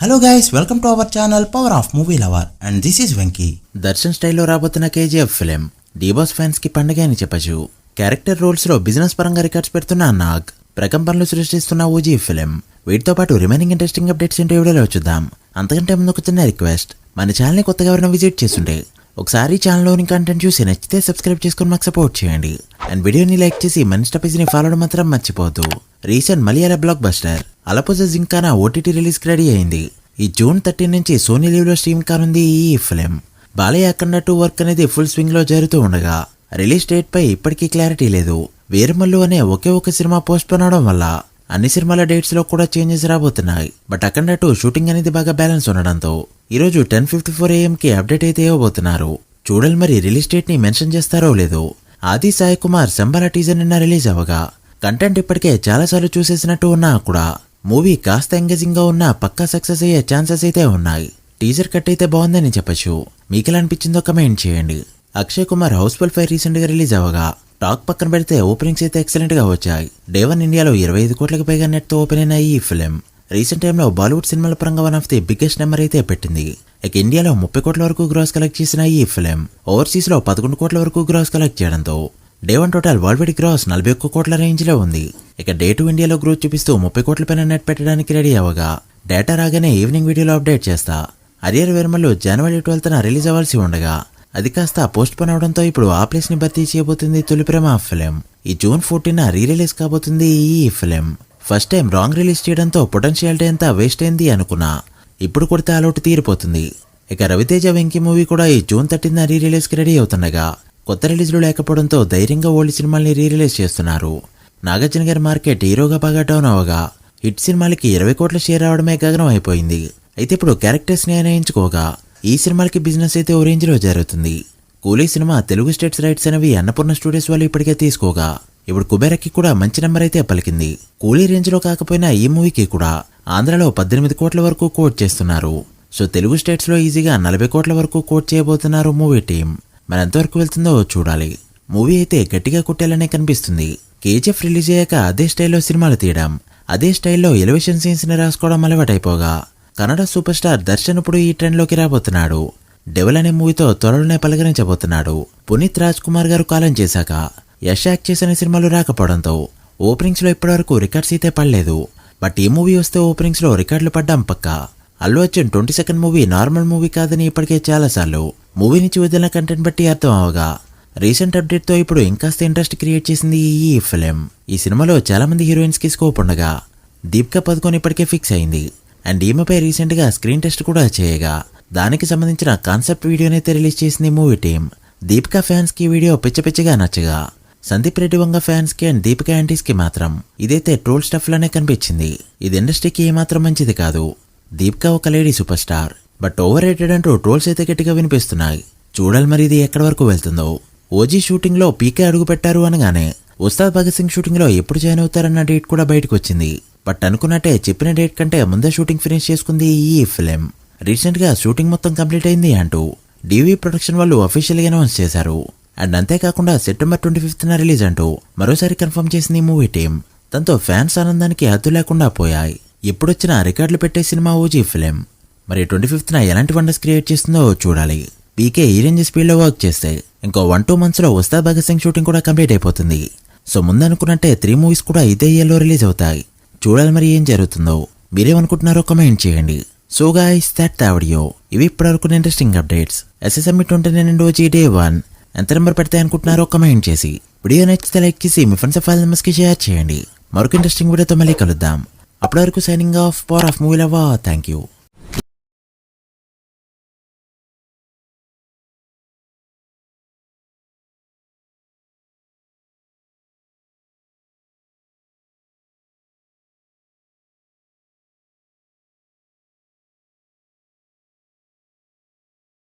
Hello guys, welcome to our channel power of movie lover and this is Venky. Darshan స్టైల్లో రాబోతున్న KGF film D boss fans కి పండుగ అని చెప్పచ్చు. క్యారెక్టర్ రోల్స్ లో బిజినెస్ పరంగా రికార్డ్స్ పెడుతున్న నాగ్, ప్రకంపనలు సృష్టిస్తున్న ఓజీ ఫిలిం, వీటితో పాటు రిమైనింగ్ ఇంట్రెస్టింగ్ అప్డేట్స్ ఏంటో వీడియోలో చూద్దాం. అంతకంటే ముందు ఒక చిన్న రిక్వెస్ట్, మన ఛానల్ని కొత్తగా ఎవరైనా విజిట్ చేస్తుంటే ఒకసారి ఛానల్లోని కంటెంట్ చూసి నచ్చితే సబ్స్క్రైబ్ చేసుకుని మాకు సపోర్ట్ చేయండి. అండ్ వీడియోని లైక్ చేసి మన ఇన్స్టా పేజ్ని ఫాలో మాత్రం మర్చిపోవద్దు. Recent Malayalam blockbuster Alappuzha gymkhana OTT release కి రెడీ అయింది. ఈ జూన్ 13 నుంచి సోనీ లీవ్ లో స్ట్రీమ్ కానుంది ఈ ఫిలిం. బాలయ్య అఖండ 2 వర్క్ అనేది ఫుల్ స్వింగ్ లో జరుగుతూ ఉండగా రిలీజ్ డేట్ పై ఇప్పటికీ క్లారిటీ లేదు. వీరమల్లు అనే ఒకే ఒక సినిమా పోస్ట్ పోన్ అవడం వల్ల అన్ని సినిమాల డేట్స్ లో కూడా చేంజెస్ రాబోతున్నాయి. బట్ అఖండ 2 షూటింగ్ అనేది బాగా బ్యాలెన్స్ ఉండడంతో ఈరోజు 10:54 AM కి అప్డేట్ అయితే ఇవ్వబోతున్నారు. చూడాలి మరి రిలీజ్ డేట్ ని మెన్షన్ చేస్తారో లేదో. ఆది సాయి కుమార్ సంబల టీజర్ నిన్న రిలీజ్ అవ్వగా కంటెంట్ ఇప్పటికే చాలాసార్లు చూసేసినట్టు ఉన్నా కూడా మూవీ కాస్త ఎంగేజింగ్ గా ఉన్నా పక్కా సక్సెస్ అయ్యే ఛాన్సెస్ అయితే ఉన్నాయి. టీజర్ కట్ అయితే బాగుందని చెప్పచ్చు. మీకెలా అనిపించిందో కమెంట్ చేయండి. అక్షయ్ కుమార్ హౌస్ఫుల్ 5 రీసెంట్ గా రిలీజ్ అవ్వగా టాక్ పక్కన పెడితే ఓపెనింగ్స్ అయితే ఎక్సలెంట్ గా వచ్చాయి. డే 1 ఇండియాలో 25 కోట్లకు పైగా నెట్ తో ఓపెన్ అయిన ఈ ఫిలిం రీసెంట్ టైంలో బాలీవుడ్ సినిమాల పరంగా one of the biggest number అయితే పెట్టింది. ఇక ఇండియాలో 30 కోట్ల వరకు గ్రాస్ కలెక్ట్ చేసిన ఈ ఫిలిం ఓవర్సీస్ లో 11 కోట్ల వరకు గ్రాస్ కలెక్ట్ చేయడంతో day 1 total world wide gross 41 కోట్ల రేంజ్ లో ఉంది. ఇక డే 2 ఇండియాలో గ్రోత్ చూపిస్తూ 30 కోట్ల పైన నెట్ పెట్టడానికి రెడీ అవ్వగా డేటా రాగానే ఈవినింగ్ వీడియోలో అప్డేట్ చేస్తా. అరియర్ వీరమల్లు జనవరి 12న రిలీజ్ అవ్వాల్సి ఉండగా అది కాస్త పోస్ట్ పోన్ అవడంతో ఇప్పుడు ఆ ప్లేస్ ని భర్తీ చేయబోతుంది తొలి ప్రేమ ఫిలిం. ఈ జూన్ 14న రీ రిలీజ్ కాబోతుంది ఈ film. First time wrong release చేయడంతో పొటెన్షియాలిటీ అంతా వేస్ట్ అయింది అనుకున్నా, ఇప్పుడు కొడితే అలౌట్ తీరిపోతుంది. ఇక రవితేజ వెంకీ మూవీ కూడా ఈ జూన్ 13న రీ రిలీజ్ కి రెడీ అవుతుండగా కొత్త రిలీజ్లు లేకపోవడంతో ధైర్యంగా ఓల్డ్ సినిమాల్ని రీ రిలీజ్ చేస్తున్నారు. నాగార్జున గారి మార్కెట్ హీరోగా బాగా డౌన్ అవగా హిట్ సినిమాలకి 20 కోట్ల షేర్ రావడమే గగనం అయిపోయింది. అయితే ఇప్పుడు క్యారెక్టర్స్ ని నిర్ణయించుకోగా ఈ సినిమాలకి బిజినెస్ అయితే ఓ రేంజ్ లో జరుగుతుంది. కూలీ సినిమా తెలుగు స్టేట్స్ రైట్స్ అనేవి అన్నపూర్ణ స్టూడియోస్ వాళ్ళు ఇప్పటికే తీసుకోగా ఇప్పుడు కుబేరకి కూడా మంచి నెంబర్ అయితే పలికింది. కూలీ రేంజ్ లో కాకపోయినా ఈ మూవీకి కూడా ఆంధ్రలో 18 కోట్ల వరకు కోట్ చేస్తున్నారు. సో తెలుగు స్టేట్స్ లో ఈజీగా 40 కోట్ల వరకు కోట్ చేయబోతున్నారు మూవీ టీం. మరి ఎంతవరకు వెళ్తుందో చూడాలి. మూవీ అయితే గట్టిగా కొట్టేలానే కనిపిస్తుంది. కేజీఎఫ్ రిలీజ్ అయ్యాక అదే స్టైల్లో సినిమాలు తీయడం, అదే స్టైల్లో ఎలివేషన్ సీన్స్ ని రాసుకోవడం అలవాటైపోగా కన్నడ సూపర్ స్టార్ దర్శన్ ఇప్పుడు ఈ ట్రెండ్ లోకి రాబోతున్నాడు. డెవల్ అనే మూవీతో త్వరలోనే పలకరించబోతున్నాడు. పునీత్ రాజ్ కుమార్ గారు కాలం చేశాక యష్ యాక్ట్ చేసిన సినిమాలు రాకపోవడంతో ఓపెనింగ్స్ లో ఇప్పటివరకు రికార్డ్స్ అయితే పడలేదు. బట్ ఈ మూవీ వస్తే ఓపెనింగ్స్ లో రికార్డులు పడ్డాం పక్కా. Allu Arjun 22nd movie normal movie కాదని ఇప్పటికే చాలాసార్లు మూవీ నుంచి వదిలిన కంటెంట్ బట్టి అర్థం అవగా రీసెంట్ అప్డేట్ తో ఇప్పుడు ఇంకాస్త ఇంట్రెస్ట్ క్రియేట్ చేసింది ఈ ఫిలిం. ఈ సినిమాలో చాలా మంది హీరోయిన్స్ కి స్కోప్ ఉండగా దీపికా పదుకోన్ ఇప్పటికే ఫిక్స్ అయింది. అండ్ ఈమెపై రీసెంట్ గా స్క్రీన్ టెస్ట్ కూడా చేయగా దానికి సంబంధించిన కాన్సెప్ట్ వీడియోనైతే రిలీజ్ చేసింది మూవీ టీం. దీపికా ఫ్యాన్స్ కి వీడియో పిచ్చగా నచ్చగా సందీప్ రెడ్డి వంగ ఫ్యాన్స్ కి అండ్ దీపికా యాంటీస్ కి మాత్రం ఇదైతే ట్రోల్ స్టఫ్ లానే కనిపించింది. ఇది ఇండస్ట్రీకి ఏమాత్రం మంచిది కాదు. దీపికా ఒక lady super star, but over rated అంటూ ట్రోల్స్ అయితే గట్టిగా వినిపిస్తున్నాయి. చూడాలి మరి ఇది ఎక్కడి వరకు వెళ్తుందో. ఓజీ షూటింగ్ లో పీకే అడుగు పెట్టారు అనగానే ఉస్తాద్ భగత్ సింగ్ షూటింగ్ లో ఎప్పుడు జాయిన్ అవుతారన్న డేట్ కూడా బయటకు వచ్చింది. బట్ అనుకున్నట్టే చెప్పిన డేట్ కంటే ముందే షూటింగ్ ఫినిష్ చేసుకుంది ఈ ఫిలిం. రీసెంట్ గా షూటింగ్ మొత్తం కంప్లీట్ అయింది అంటూ డివి ప్రొడక్షన్ వాళ్ళు అఫీషియల్ గా అనౌన్స్ చేశారు. అండ్ అంతేకాకుండా సెప్టెంబర్ 25న రిలీజ్ అంటూ మరోసారి కన్ఫర్మ్ చేసింది మూవీ టీం. దాంతో ఫ్యాన్స్ ఆనందానికి హద్దు లేకుండా పోయాయి. ఎప్పుడొచ్చినా రికార్డులు పెట్టే సినిమా ఓజీ ఫిలిం. మరి 25న ఎలాంటి వండర్స్ క్రియేట్ చేస్తుందో చూడాలి. పీకే ఈ రేంజ్ స్పీడ్ లో వర్క్ చేస్తే ఇంకో 1-2 months లో ఉస్తాద్ భగత్ సింగ్ షూటింగ్ కూడా కంప్లీట్ అయిపోతుంది. సో ముందనుకున్నట్టే 3 మూవీస్ కూడా ఇదే ఇయర్లో రిలీజ్ అవుతాయి. చూడాలి మరి ఏం జరుగుతుందో. మీరేమనుకుంటున్నారో కమెంట్ చేయండి. So guys, that the video. ఇవి ఇప్పటివరకు interesting updates. SSME 29 OG day 1 ఎంత నెంబర్ పెడతాయి అనుకుంటున్నారో కమెంట్ చేసి వీడియో నచ్చితే లైక్ చేసి మీ ఫ్రెండ్స్ ఫైల్ మెంబర్స్ కి షేర్ చేయండి. మరొక ఇంట్రెస్టింగ్ వీడియోతో మళ్ళీ కలుద్దాం. అప్పటి వరకు signing off power of movie lover. Thank you.